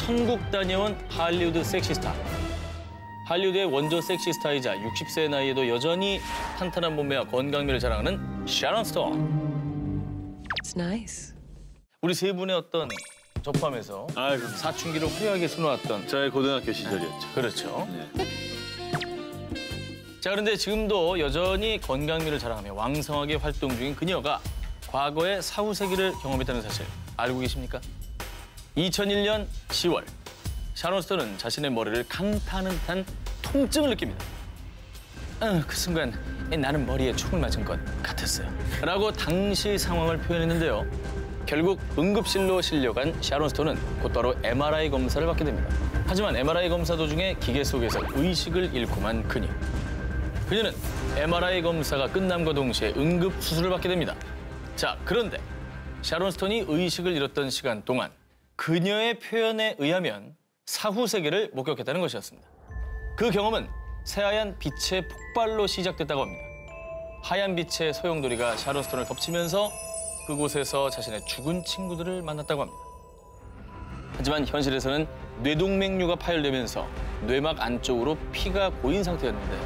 천국 다녀온 할리우드 섹시스타. 할리우드의 원조 섹시스타이자 60세의 나이에도 여전히 탄탄한 몸매와 건강미를 자랑하는 샤론 스톤. It's nice. 우리 세 분의 어떤 접함에서 사춘기를 화려하게 수놓았던 저의 고등학교 시절이었죠. 그렇죠. 네. 자, 그런데 지금도 여전히 건강미를 자랑하며 왕성하게 활동 중인 그녀가 과거에 사후세기를 경험했다는 사실 알고 계십니까? 2001년 10월, 샤론 스톤은 자신의 머리를 강타는 듯한 통증을 느낍니다. 그 순간 나는 머리에 총을 맞은 것 같았어요. 라고 당시 상황을 표현했는데요. 결국 응급실로 실려간 샤론 스톤은 곧바로 MRI 검사를 받게 됩니다. 하지만 MRI 검사 도중에 기계 속에서 의식을 잃고만 그녀. 그녀는 MRI 검사가 끝남과 동시에 응급 수술을 받게 됩니다. 자, 그런데 샤론 스톤이 의식을 잃었던 시간 동안 그녀의 표현에 의하면 사후세계를 목격했다는 것이었습니다. 그 경험은 새하얀 빛의 폭발로 시작됐다고 합니다. 하얀 빛의 소용돌이가 샤론 스톤을 덮치면서 그곳에서 자신의 죽은 친구들을 만났다고 합니다. 하지만 현실에서는 뇌동맥류가 파열되면서 뇌막 안쪽으로 피가 고인 상태였는데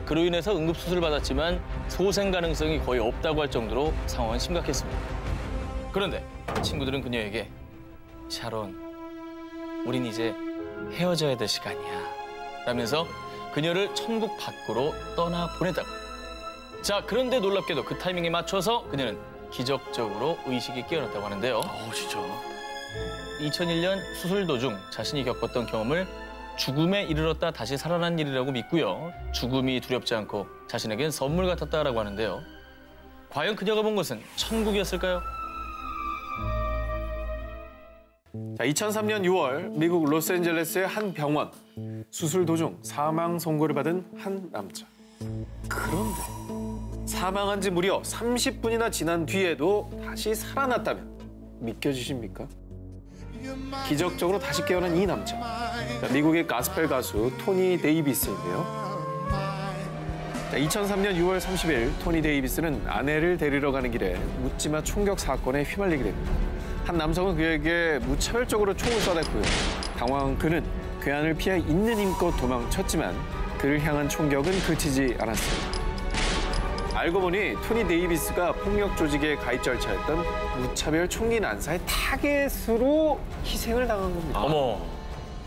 그로 인해서 응급수술을 받았지만 소생 가능성이 거의 없다고 할 정도로 상황은 심각했습니다. 그런데 친구들은 그녀에게 샤론, 우린 이제 헤어져야 될 시간이야 라면서 그녀를 천국 밖으로 떠나보냈다고. 자, 그런데 놀랍게도 그 타이밍에 맞춰서 그녀는 기적적으로 의식이 깨어났다고 하는데요. 진짜? 2001년 수술 도중 자신이 겪었던 경험을 죽음에 이르렀다 다시 살아난 일이라고 믿고요. 죽음이 두렵지 않고 자신에겐 선물 같았다라고 하는데요. 과연 그녀가 본 것은 천국이었을까요? 자, 2003년 6월 미국 로스앤젤레스의 한 병원. 수술 도중 사망 선고를 받은 한 남자. 그런데 사망한 지 무려 30분이나 지난 뒤에도 다시 살아났다면 믿겨지십니까? 기적적으로 다시 깨어난 이 남자. 자, 미국의 가스펠 가수 토니 데이비스인데요. 자, 2003년 6월 30일 토니 데이비스는 아내를 데리러 가는 길에 묻지마 총격 사건에 휘말리게 됩니다. 한 남성은 그에게 무차별적으로 총을 쏴댔고요. 당황한 그는 괴한을 피해 있는 힘껏 도망쳤지만 그를 향한 총격은 그치지 않았습니다. 알고 보니 토니 데이비스가 폭력 조직의 가입 절차였던 무차별 총기 난사의 타겟으로 희생을 당한 겁니다. 어머.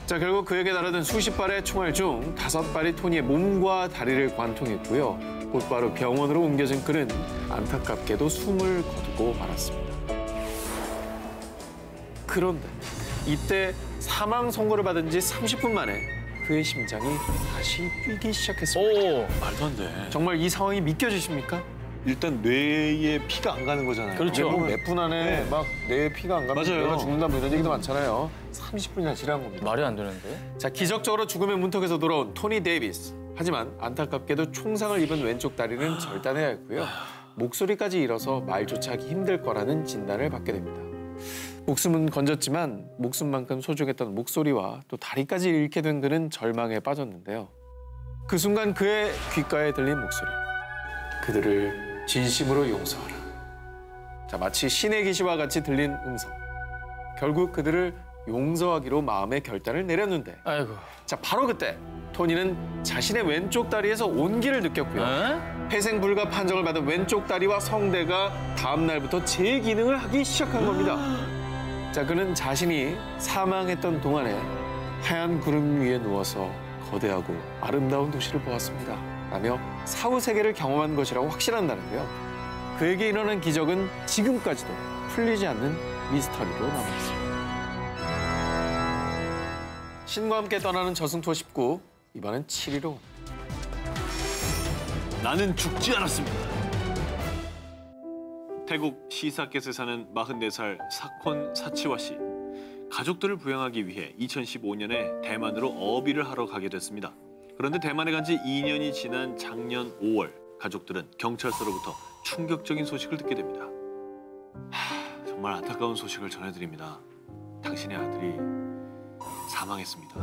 자, 결국 그에게 날아든 수십 발의 총알 중 5발이 토니의 몸과 다리를 관통했고요. 곧바로 병원으로 옮겨진 그는 안타깝게도 숨을 거두고 말았습니다. 그런데 이때 사망 선고를 받은 지 30분 만에 그의 심장이 다시 뛰기 시작했습니다. 오, 말도 안 돼. 정말 이 상황이 믿겨지십니까? 일단 뇌에 피가 안 가는 거잖아요. 그렇죠. 몇 분 안에 막 뇌에 피가 안 가면 맞아요. 뇌가 죽는다 뭐 이런 얘기도 많잖아요. 30분이나 지난 겁니다. 말이 안 되는데. 자, 기적적으로 죽음의 문턱에서 돌아온 토니 데이비스. 하지만 안타깝게도 총상을 입은 왼쪽 다리는 절단해야 했고요. 목소리까지 잃어서 말조차 하기 힘들 거라는 진단을 받게 됩니다. 목숨은 건졌지만 목숨만큼 소중했던 목소리와 또 다리까지 잃게 된 그는 절망에 빠졌는데요. 그 순간 그의 귓가에 들린 목소리. 그들을 진심으로 용서하라. 자, 마치 신의 계시와 같이 들린 음성. 결국 그들을 용서하기로 마음의 결단을 내렸는데 아이고. 자, 바로 그때 토니는 자신의 왼쪽 다리에서 온기를 느꼈고요. 회생 불가 판정을 받은 왼쪽 다리와 성대가 다음 날부터 재기능을 하기 시작한 겁니다. 자, 그는 자신이 사망했던 동안에 하얀 구름 위에 누워서 거대하고 아름다운 도시를 보았습니다. 라며 사후 세계를 경험한 것이라고 확신한다는데요. 그에게 일어난 기적은 지금까지도 풀리지 않는 미스터리로 남아있습니다. 신과 함께 떠나는 저승 투어 19, 이번엔 7위로. 나는 죽지 않았습니다. 태국 시사켓에 사는 44살 사콘 사치와 씨. 가족들을 부양하기 위해 2015년에 대만으로 어비를 하러 가게 됐습니다. 그런데 대만에 간 지 2년이 지난 작년 5월 가족들은 경찰서로부터 충격적인 소식을 듣게 됩니다. 정말 안타까운 소식을 전해드립니다. 당신의 아들이 사망했습니다.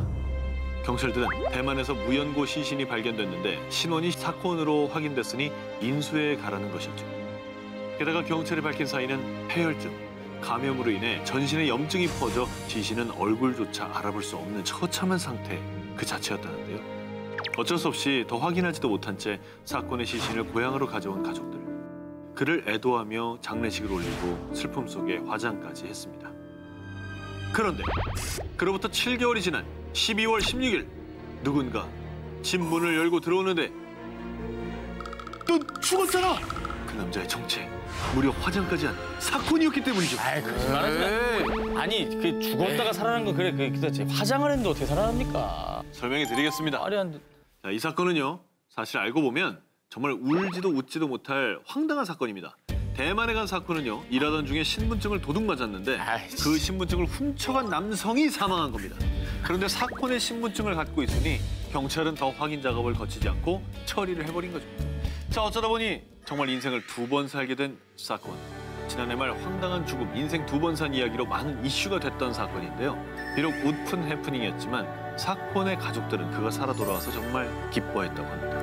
경찰들은 대만에서 무연고 시신이 발견됐는데 신원이 사콘으로 확인됐으니 인수해 가라는 것이죠. 게다가 경찰이 밝힌 사인은 폐혈증, 감염으로 인해 전신에 염증이 퍼져 지시는 얼굴조차 알아볼 수 없는 처참한 상태 그 자체였다는데요. 어쩔 수 없이 더 확인하지도 못한 채 사건의 시신을 고향으로 가져온 가족들. 그를 애도하며 장례식을 올리고 슬픔 속에 화장까지 했습니다. 그런데 그로부터 7개월이 지난 12월 16일 누군가 집 문을 열고 들어오는데 넌 죽었잖아! 그 남자의 정체 무려 화장까지 한 사건이었기 때문이죠. 아이, 거짓말하지 마. 아니, 그 죽었다가 살아난 건 그래. 그렇지. 화장을 했는데 어떻게 살아납니까? 설명해 드리겠습니다. 말이 안 돼. 자, 이 사건은요. 사실 알고 보면 정말 울지도 웃지도 못할 황당한 사건입니다. 대만에 간 사건은요. 일하던 중에 신분증을 도둑 맞았는데 아이씨. 그 신분증을 훔쳐간 남성이 사망한 겁니다. 그런데 사건의 신분증을 갖고 있으니 경찰은 더 확인 작업을 거치지 않고 처리를 해버린 거죠. 자, 어쩌다 보니 정말 인생을 2번 살게 된 사건. 지난해 말 황당한 죽음, 인생 2번 산 이야기로 많은 이슈가 됐던 사건인데요. 비록 웃픈 해프닝이었지만 사건의 가족들은 그가 살아 돌아와서 정말 기뻐했다고 합니다.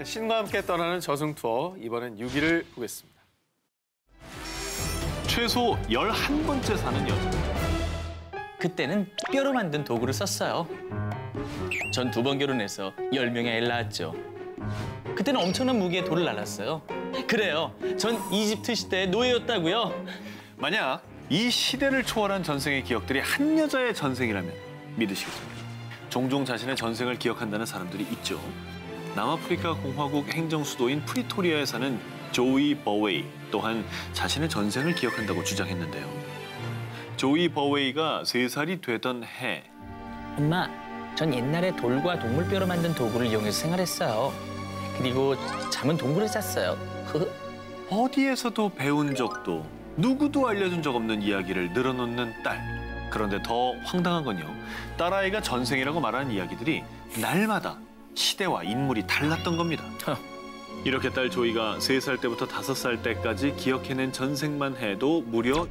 신과 함께 떠나는 저승 투어, 이번엔 6위를 보겠습니다. 최소 11번째 사는 여자. 그때는 뼈로 만든 도구를 썼어요. 전 2번 결혼해서 10명의 애를 낳았죠. 그때는 엄청난 무게의 돌을 날랐어요. 그래요. 전 이집트 시대의 노예였다고요. 만약 이 시대를 초월한 전생의 기억들이 한 여자의 전생이라면 믿으시겠습니까? 종종 자신의 전생을 기억한다는 사람들이 있죠. 남아프리카 공화국 행정 수도인 프리토리아에 사는 조이 버웨이 또한 자신의 전생을 기억한다고 주장했는데요. 조이 버웨이가 3살이 되던 해 엄마, 전 옛날에 돌과 동물뼈로 만든 도구를 이용해서 생활했어요. 그리고 잠은 동굴에 잤어요. 어디에서도 배운 적도 누구도 알려준 적 없는 이야기를 늘어놓는 딸. 그런데 더 황당한 건요. 딸아이가 전생이라고 말하는 이야기들이 날마다 시대와 인물이 달랐던 겁니다. 이렇게 딸 조이가 3살 때부터 5살 때까지 기억해낸 전생만 해도 무려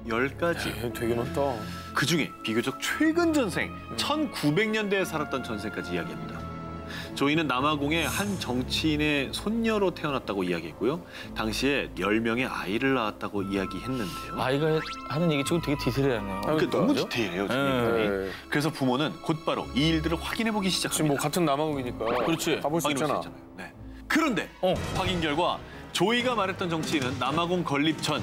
10가지. 되게 많다. 그중에 비교적 최근 전생, 1900년대에 살았던 전생까지 이야기합니다. 조이는 남아공의 한 정치인의 손녀로 태어났다고 이야기했고요. 당시에 10명의 아이를 낳았다고 이야기했는데요. 아이가 하는 얘기 지금 되게 디테일하네요. 그러니까 너무 디테일해요, 지금. 네. 그래서 부모는 곧바로 이 일들을 확인해보기 지금 시작합니다. 뭐 같은 남아공이니까. 그렇지. 가볼 수 확인할 있잖아. 수 있잖아요. 네. 그런데 확인 결과 조이가 말했던 정치인은 남아공 건립 전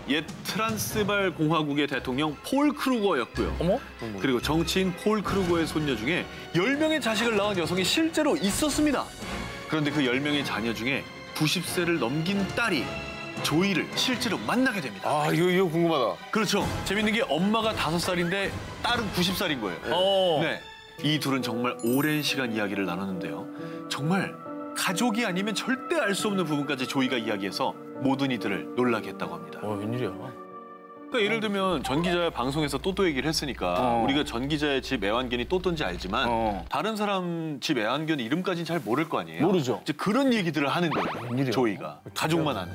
옛 트란스발 공화국의 대통령 폴 크루거였고요. 어머? 그리고 정치인 폴 크루거의 손녀 중에 10명의 자식을 낳은 여성이 실제로 있었습니다. 그런데 그 10명의 자녀 중에 90세를 넘긴 딸이 조이를 실제로 만나게 됩니다. 아, 이거 궁금하다. 그렇죠. 재밌는 게 엄마가 5살인데 딸은 90살인 거예요. 네. 이 둘은 정말 오랜 시간 이야기를 나눴는데요. 정말 가족이 아니면 절대 알 수 없는 부분까지 조이가 이야기해서 모든 이들을 놀라게 했다고 합니다. 웬일이야. 그러니까 예를 들면 전 기자의 방송에서 또또 얘기를 했으니까 우리가 전 기자의 집 애완견이 또또인지 알지만 다른 사람 집 애완견 이름까지는 잘 모를 거 아니에요. 모르죠. 이제 그런 얘기들을 하는 거예요. 웬일이야. 조이가. 가족만 아는.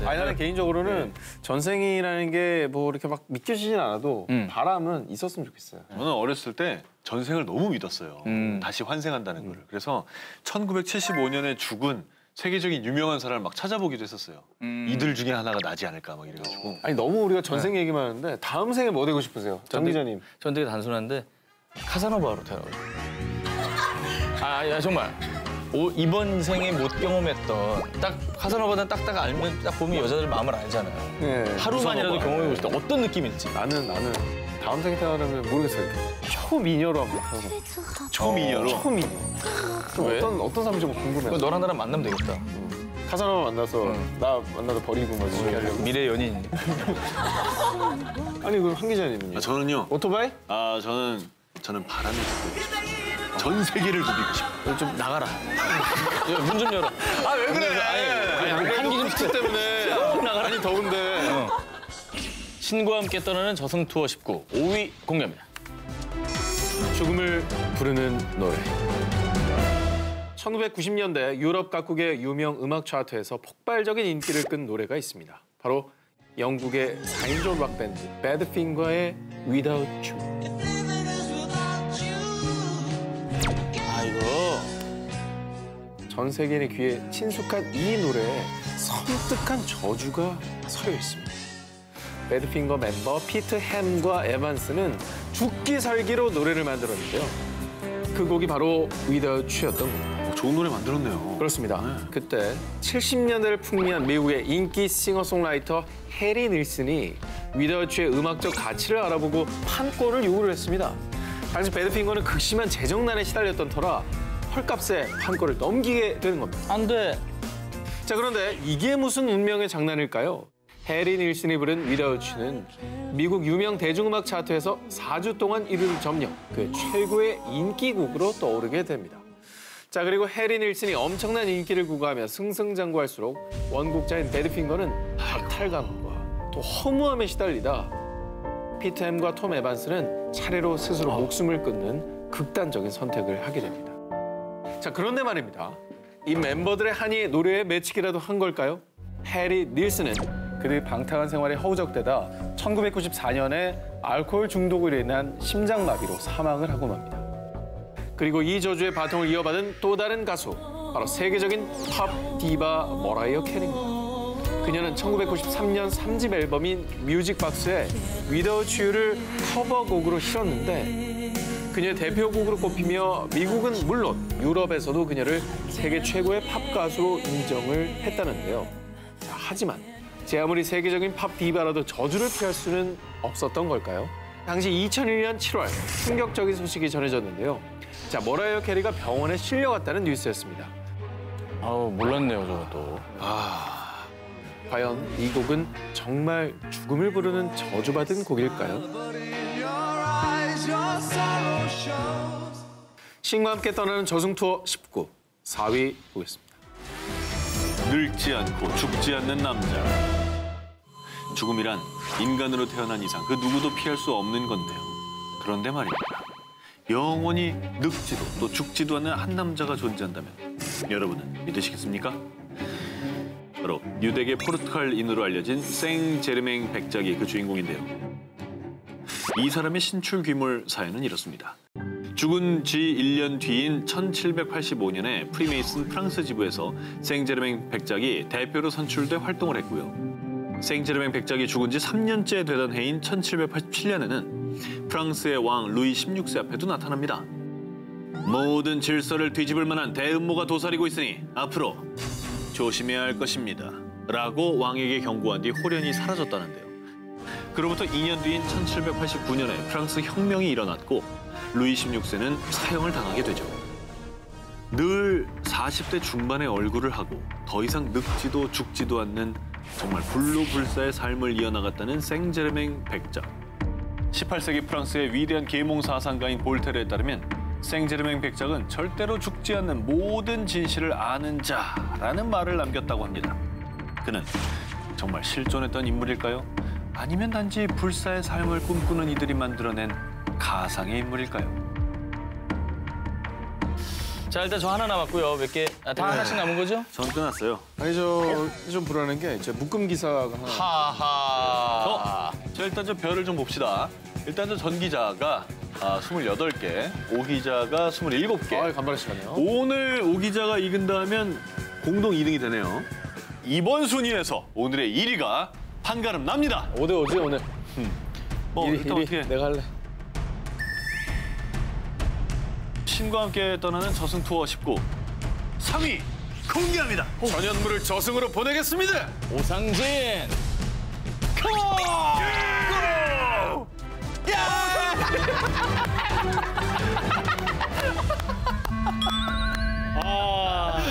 아니, 나는 개인적으로는 전생이라는 게 뭐 이렇게 막 믿겨지진 않아도 바람은 있었으면 좋겠어요. 저는 어렸을 때 전생을 너무 믿었어요. 다시 환생한다는 거를. 그래서 1975년에 죽은 세계적인 유명한 사람을 막 찾아보기도 했었어요. 이들 중에 하나가 나지 않을까 막 이래가지고. 아니, 너무 우리가 전생 얘기만 하는데 다음 생에 뭐 되고 싶으세요? 정 기자님. 전 되게 단순한데 카사노바로 태어나고 야 정말 이번 생에 못 경험했던 딱 카사노바는 딱딱 알면 딱 보면 여자들 마음을 알잖아요. 네. 하루만이라도 경험해보고 싶다. 어떤 느낌일지. 나는 다음 생에 태어나면 모르겠어요. 초미녀로 한번 태어나. 초미녀로? 초미녀. 왜? 어떤 사람인지 좀 궁금해. 너랑 나랑 만나면 되겠다. 카사노바 만나서 나 만나서 버리고 막 이렇게 하려고. 미래 연인. 아니, 그럼 한 기자님은요? 저는요. 오토바이? 저는 바람을 잡고 싶어요. 전 세계를 누비고 싶어요. 좀 나가라. 문 좀 열어. 아, 왜 그래? 아니, 한기 좀 치 때문에. 나가라. 아니, 더운데. 신과 함께 떠나는 저승 투어 19 5위 공개합니다. 죽음을 부르는 노래. 1990년대 유럽 각국의 유명 음악 차트에서 폭발적인 인기를 끈 노래가 있습니다. 바로 영국의 4인조 락밴드 배드핑거의 Without You. 이거 전 세계인의 귀에 친숙한 이 노래에 섬뜩한 저주가 서려 있습니다. 배드핑거 멤버 피트 햄과 에반스는 죽기 살기로 노래를 만들었는데요. 그 곡이 바로 Without You였던 겁니다. 좋은 노래 만들었네요. 그렇습니다. 그때 70년대를 풍미한 미국의 인기 싱어송라이터 해리 닐슨이 Without You의 음악적 가치를 알아보고 판권을 요구를 했습니다. 당시 배드핑거는 극심한 재정난에 시달렸던 터라 헐값에 판권을 넘기게 되는 겁니다. 안 돼. 자, 그런데 이게 무슨 운명의 장난일까요? 해리 닐슨이 부른 Without You는 미국 유명 대중음악 차트에서 4주 동안 1위를 점령, 그 최고의 인기곡으로 떠오르게 됩니다. 자, 그리고 해리 닐슨이 엄청난 인기를 구가하며 승승장구할수록 원곡자인 배드핑거는 박탈감과 또 허무함에 시달리다 피트 햄과 톰 에반스는 차례로 스스로 목숨을 끊는 극단적인 선택을 하게 됩니다. 자, 그런데 말입니다. 이 멤버들의 한이 노래에 맺히기라도 한 걸까요? 해리 닐슨은 그들의 방탕한 생활에 허우적대다 1994년에 알코올 중독으로 인한 심장마비로 사망을 하고 맙니다. 그리고 이 저주의 바통을 이어받은 또 다른 가수, 바로 세계적인 팝 디바 머라이어 캐리입니다. 그녀는 1993년 3집 앨범인 뮤직박스에 Without You를 커버곡으로 실었는데 그녀의 대표곡으로 꼽히며 미국은 물론 유럽에서도 그녀를 세계 최고의 팝 가수로 인정을 했다는데요. 자, 하지만 제 아무리 세계적인 팝 디바라도 저주를 피할 수는 없었던 걸까요? 당시 2001년 7월 충격적인 소식이 전해졌는데요. 자, 머라이어 캐리가 병원에 실려갔다는 뉴스였습니다. 아우, 몰랐네요, 저것도. 과연 이 곡은 정말 죽음을 부르는 저주받은 곡일까요? 신과 함께 떠나는 저승 투어 19, 4위 보겠습니다. 늙지 않고 죽지 않는 남자. 죽음이란 인간으로 태어난 이상 그 누구도 피할 수 없는 건데요. 그런데 말입니다. 영원히 늙지도 또 죽지도 않는 한 남자가 존재한다면 여러분은 믿으시겠습니까? 바로 유대계 포르투갈인으로 알려진 생 제르맹 백작이 그 주인공인데요. 이 사람의 신출 귀몰 사연은 이렇습니다. 죽은 지 1년 뒤인 1785년에 프리메이슨 프랑스 지부에서 생제르맹 백작이 대표로 선출돼 활동을 했고요. 생제르맹 백작이 죽은 지 3년째 되던 해인 1787년에는 프랑스의 왕 루이 16세 앞에도 나타납니다. 모든 질서를 뒤집을 만한 대음모가 도사리고 있으니 앞으로 조심해야 할 것입니다. 라고 왕에게 경고한 뒤 홀연히 사라졌다는데요. 그로부터 2년 뒤인 1789년에 프랑스 혁명이 일어났고 루이 16세는 사형을 당하게 되죠. 늘 40대 중반의 얼굴을 하고 더 이상 늙지도 죽지도 않는 정말 불로불사의 삶을 이어나갔다는 생제르맹 백작. 18세기 프랑스의 위대한 계몽 사상가인 볼테르에 따르면 생제르맹 백작은 절대로 죽지 않는 모든 진실을 아는 자라는 말을 남겼다고 합니다. 그는 정말 실존했던 인물일까요? 아니면 단지 불사의 삶을 꿈꾸는 이들이 만들어낸 가상의 인물일까요? 자, 일단 저 하나 남았고요. 몇 개? 다 하나씩 남은 거죠? 전 끝났어요. 아니, 저 좀 불안한 게 제 묶음 기사가 하나. 하하. 자, 일단 저 별을 좀 봅시다. 일단 저 전 기자가 28개, 오 기자가 27개. 아, 간발하시네요. 오늘 오 기자가 이긴다면 공동 2등이 되네요. 이번 순위에서 오늘의 1위가 한가름 납니다. 5대5지 오늘. 일단 어떻게 내가 할래. 신과 함께 떠나는 저승 투어 19 3위 공개합니다. 전현무를 저승으로 보내겠습니다. 오상진.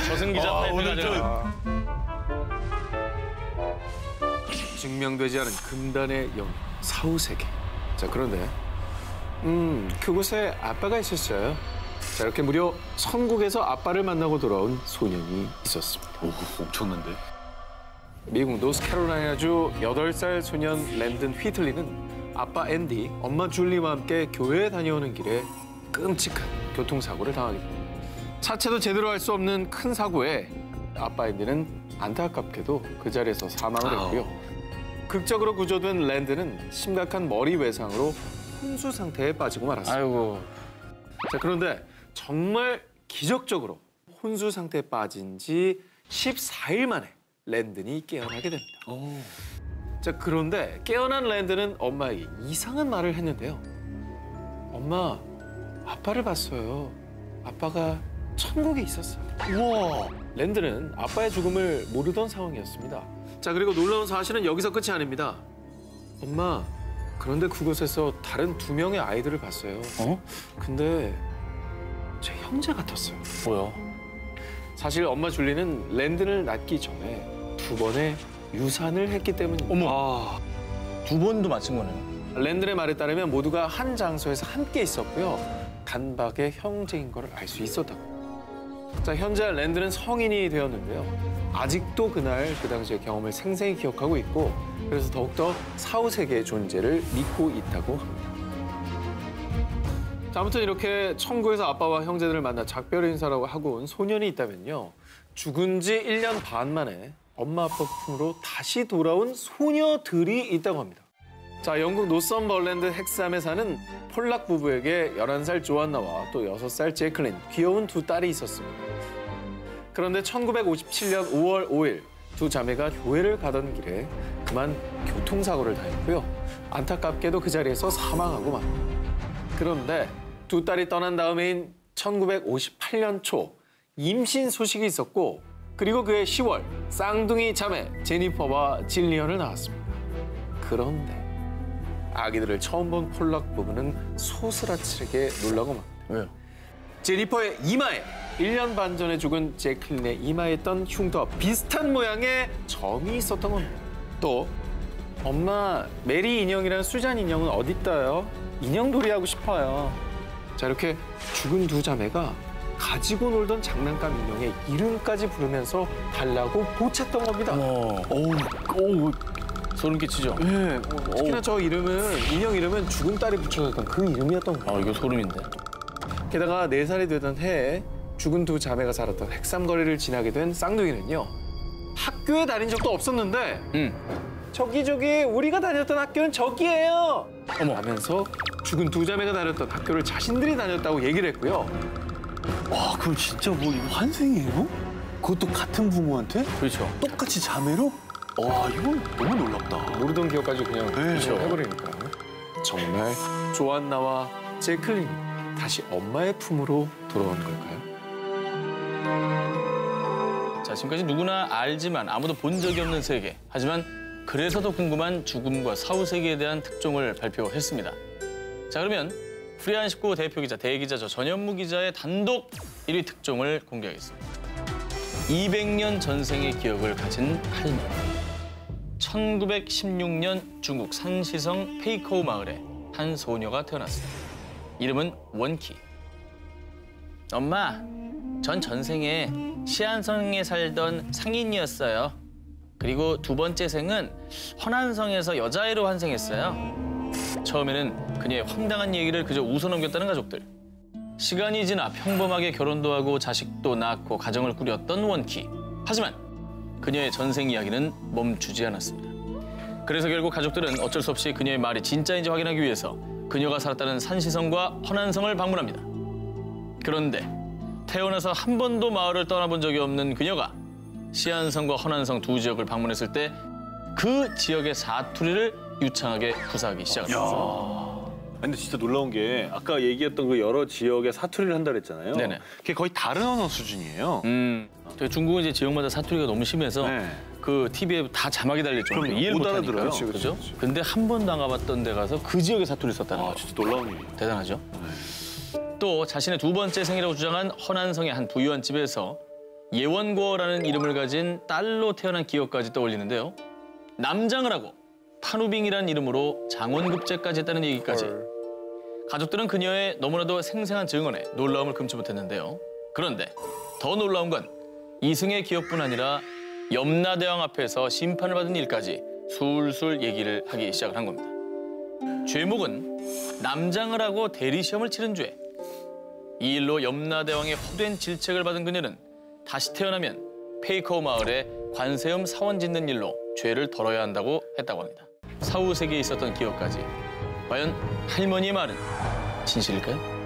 저승 기자 오늘 발표하잖아. 증명되지 않은 금단의 영, 사후세계. 자, 그런데 그곳에 아빠가 있었어요. 자, 이렇게 무려 천국에서 아빠를 만나고 돌아온 소년이 있었습니다. 오, 엄청난데? 미국 노스캐롤라이나주 8살 소년 랜든 휘틀리는 아빠 앤디, 엄마 줄리와 함께 교회에 다녀오는 길에 끔찍한 교통사고를 당하게 됩니다. 차체도 제대로 할 수 없는 큰 사고에 아빠 앤디는 안타깝게도 그 자리에서 사망을 했고요. 극적으로 구조된 랜드는 심각한 머리 외상으로 혼수 상태에 빠지고 말았습니다. 아이고. 자, 그런데 정말 기적적으로 혼수 상태에 빠진 지 14일 만에 랜든이 깨어나게 됩니다. 자, 그런데 깨어난 랜든은 엄마에게 이상한 말을 했는데요. 엄마, 아빠를 봤어요. 아빠가 천국에 있었어요. 우와. 랜든은 아빠의 죽음을 모르던 상황이었습니다. 자, 그리고 놀라운 사실은 여기서 끝이 아닙니다. 엄마, 그런데 그곳에서 다른 2명의 아이들을 봤어요. 어? 근데 제 형제 같았어요. 뭐야? 사실 엄마 줄리는 랜든을 낳기 전에 2번의 유산을 했기 때문입니다. 어머. 두 번도 맞힌 거네요. 랜든의 말에 따르면 모두가 한 장소에서 함께 있었고요. 단박에 형제인 걸 알 수 있었다고. 자, 현재 랜든은 성인이 되었는데요. 아직도 그 당시의 경험을 생생히 기억하고 있고 그래서 더욱더 사후세계의 존재를 믿고 있다고 합니다. 자, 아무튼 이렇게 천국에서 아빠와 형제들을 만나 작별 인사라고 하고 온 소년이 있다면요. 죽은 지 1년 반 만에 엄마 아빠 품으로 다시 돌아온 소녀들이 있다고 합니다. 자, 영국 노썸버랜드 헥스함에 사는 폴락 부부에게 11살 조안나와 또 6살 제클린, 귀여운 2딸이 있었습니다. 그런데 1957년 5월 5일 두 자매가 교회를 가던 길에 그만 교통사고를 당했고요. 안타깝게도 그 자리에서 사망하고 맙니다. 그런데 2딸이 떠난 다음해인 1958년 초 임신 소식이 있었고 그리고 그해 10월 쌍둥이 자매 제니퍼와 질리언을 낳았습니다. 그런데 아기들을 처음 본 폴락 부부는 소스라치게 놀라고 맙니다. 왜요? 제니퍼의 이마에 1년 반 전에 죽은 제클린의 이마에 있던 흉터와 비슷한 모양의 점이 있었던 겁니다. 또 엄마, 메리 인형이랑 수잔 인형은 어디 있어요? 인형놀이 하고 싶어요. 자, 이렇게 죽은 두 자매가 가지고 놀던 장난감 인형의 이름까지 부르면서 달라고 보챘던 겁니다. 어우, 소름 끼치죠? 네, 특히나 저 이름은, 인형 이름은 죽은 딸이 붙여줬던 그 이름이었던 거예요. 이거 소름인데. 게다가 4살이 되던 해에 죽은 두 자매가 살았던 핵삼거리를 지나게 된 쌍둥이는요. 학교에 다닌 적도 없었는데 저기 우리가 다녔던 학교는 저기예요. 어머. 하면서 죽은 두 자매가 다녔던 학교를 자신들이 다녔다고 얘기를 했고요. 와, 그럼 진짜 뭐 이거 환생이에요? 그것도 같은 부모한테? 그렇죠. 똑같이 자매로? 와, 이건 너무 놀랍다. 모르던 기억까지 그냥 그렇죠. 해버리니까. 정말 조안나와 제클린이 다시 엄마의 품으로 돌아온 걸까요? 자, 지금까지 누구나 알지만 아무도 본 적이 없는 세계. 하지만 그래서 더 궁금한 죽음과 사후세계에 대한 특종을 발표했습니다. 자, 그러면 프리한 19 대표 기자, 대기자 저 전현무 기자의 단독 1위 특종을 공개하겠습니다. 200년 전생의 기억을 가진 할머니. 1916년 중국 산시성 페이커우 마을에 한 소녀가 태어났습니다. 이름은 원키. 엄마, 전 전생에 시안성에 살던 상인이었어요. 그리고 두 번째 생은 허난성에서 여자애로 환생했어요. 처음에는 그녀의 황당한 얘기를 그저 웃어넘겼다는 가족들. 시간이 지나 평범하게 결혼도 하고 자식도 낳고 가정을 꾸렸던 원키. 하지만 그녀의 전생 이야기는 멈추지 않았습니다. 그래서 결국 가족들은 어쩔 수 없이 그녀의 말이 진짜인지 확인하기 위해서 그녀가 살았다는 산시성과 허난성을 방문합니다. 그런데 태어나서 한 번도 마을을 떠나본 적이 없는 그녀가 시안성과 허난성 두 지역을 방문했을 때 그 지역의 사투리를 유창하게 구사하기 시작합니다. 근데 진짜 놀라운 게 아까 얘기했던 그 여러 지역의 사투리를 한다 그랬잖아요. 네네. 그게 거의 다른 언어 수준이에요. 중국은 이제 지역마다 사투리가 너무 심해서 네. 그 TV에 다 자막이 달릴 정도로 그럼요. 이해를 못 못하니까요. 알아들어요. 그렇죠? 근데 한 번도 안 가봤던 데 가서 그 지역의 사투리를 썼다는 거죠. 진짜 놀라운 일이에요. 대단하죠? 또 자신의 두 번째 생이라고 주장한 허난성의 한 부유한 집에서 예원고라는 이름을 가진 딸로 태어난 기억까지 떠올리는데요. 남장을 하고 판우빙이라는 이름으로 장원급제까지 했다는 얘기까지. 가족들은 그녀의 너무나도 생생한 증언에 놀라움을 금치 못했는데요. 그런데 더 놀라운 건 이승의 기억뿐 아니라 염라대왕 앞에서 심판을 받은 일까지 술술 얘기를 하기 시작을 한 겁니다. 죄목은 남장을 하고 대리시험을 치른 죄. 이 일로 염라대왕의 헛된 질책을 받은 그녀는 다시 태어나면 페이커우 마을에 관세음 사원 짓는 일로 죄를 덜어야 한다고 했다고 합니다. 사후 세계에 있었던 기억까지. 과연 할머니의 말은 진실일까요?